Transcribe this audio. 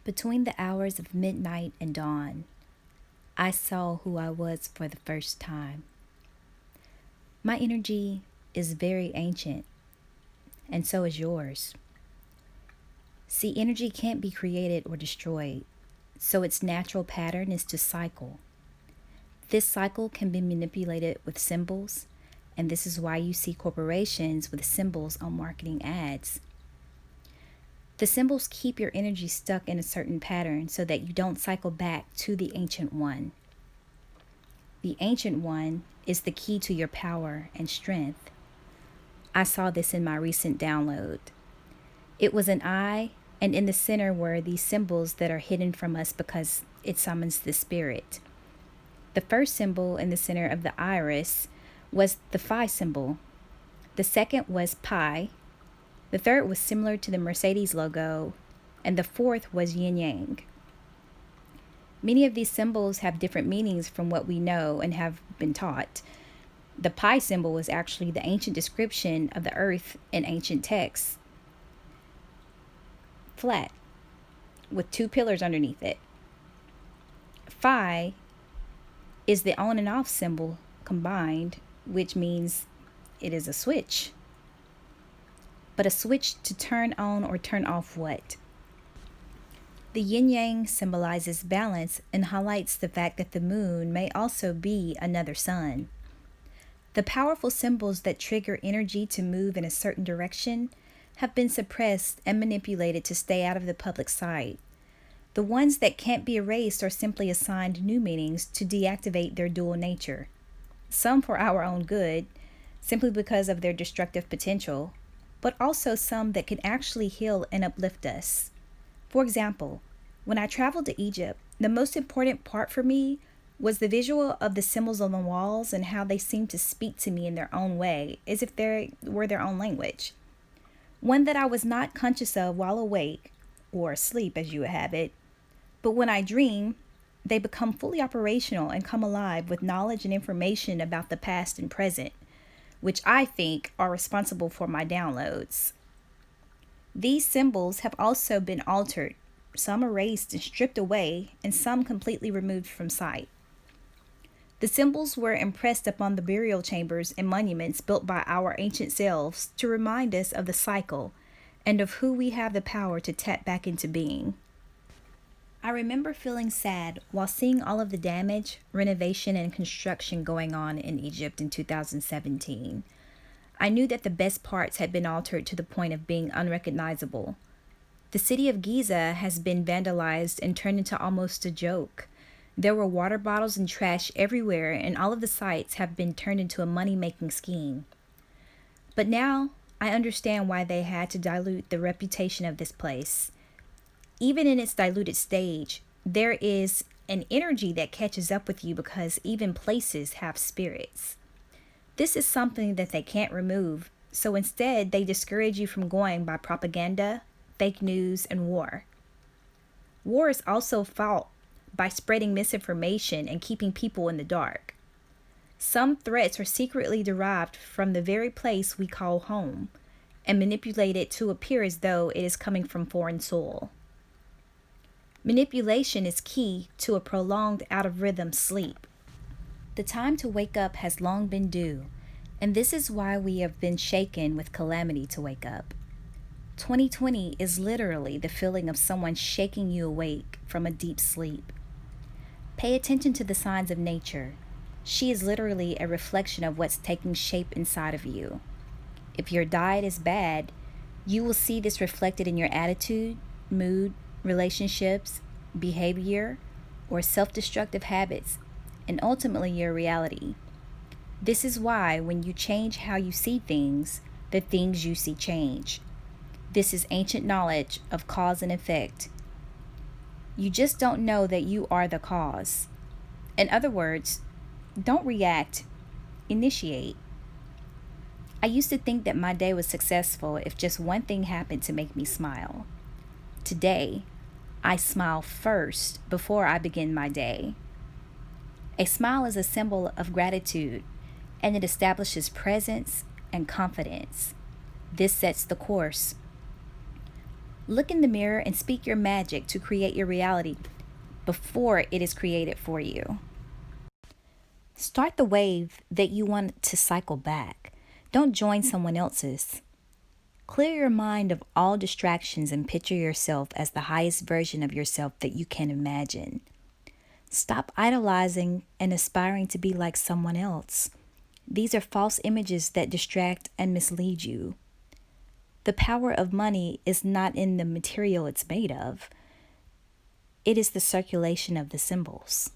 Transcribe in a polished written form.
Between the hours of midnight and dawn, I saw who I was for the first time. My energy is very ancient, and so is yours. See, energy can't be created or destroyed, so its natural pattern is to cycle. This cycle can be manipulated with symbols, and this is why you see corporations with symbols on marketing ads. The symbols keep your energy stuck in a certain pattern so that you don't cycle back to the Ancient One. The Ancient One is the key to your power and strength. I saw this in my recent download. It was an eye, and in the center were these symbols that are hidden from us because it summons the spirit. The first symbol in the center of the iris was the Phi symbol. The second was Pi. The third was similar to the Mercedes logo, and the fourth was Yin Yang. Many of these symbols have different meanings from what we know and have been taught. The Pi symbol was actually the ancient description of the earth in ancient texts. Flat, with two pillars underneath it. Phi is the on and off symbol combined, which means it is a switch. But a switch to turn on or turn off what? The yin yang symbolizes balance and highlights the fact that the moon may also be another sun. The powerful symbols that trigger energy to move in a certain direction have been suppressed and manipulated to stay out of the public sight. The ones that can't be erased are simply assigned new meanings to deactivate their dual nature. Some for our own good, simply because of their destructive potential, but also some that can actually heal and uplift us. For example, when I traveled to Egypt, the most important part for me was the visual of the symbols on the walls and how they seemed to speak to me in their own way, as if they were their own language. One that I was not conscious of while awake, or asleep as you would have it, but when I dream, they become fully operational and come alive with knowledge and information about the past and present, which I think are responsible for my downloads. These symbols have also been altered, some erased and stripped away, and some completely removed from sight. The symbols were impressed upon the burial chambers and monuments built by our ancient selves to remind us of the cycle and of who we have the power to tap back into being. I remember feeling sad while seeing all of the damage, renovation, and construction going on in Egypt in 2017. I knew that the best parts had been altered to the point of being unrecognizable. The city of Giza has been vandalized and turned into almost a joke. There were water bottles and trash everywhere, and all of the sites have been turned into a money-making scheme. But now, I understand why they had to dilute the reputation of this place. Even in its diluted stage, there is an energy that catches up with you because even places have spirits. This is something that they can't remove, so instead they discourage you from going by propaganda, fake news, and war. War is also fought by spreading misinformation and keeping people in the dark. Some threats are secretly derived from the very place we call home and manipulated to appear as though it is coming from foreign soil. Manipulation is key to a prolonged out-of-rhythm sleep. The time to wake up has long been due, and this is why we have been shaken with calamity to wake up. 2020 is literally the feeling of someone shaking you awake from a deep sleep. Pay attention to the signs of nature. She is literally a reflection of what's taking shape inside of you. If your diet is bad, you will see this reflected in your attitude, mood, relationships, behavior, or self-destructive habits, and ultimately your reality. This is why when you change how you see things, the things you see change. This is ancient knowledge of cause and effect. You just don't know that you are the cause. In other words, don't react, initiate. I used to think that my day was successful if just one thing happened to make me smile. Today, I smile first before I begin my day. A smile is a symbol of gratitude, and it establishes presence and confidence. This sets the course. Look in the mirror and speak your magic to create your reality before it is created for you. Start the wave that you want to cycle back. Don't join someone else's. Clear your mind of all distractions and picture yourself as the highest version of yourself that you can imagine. Stop idolizing and aspiring to be like someone else. These are false images that distract and mislead you. The power of money is not in the material it's made of. It is the circulation of the symbols.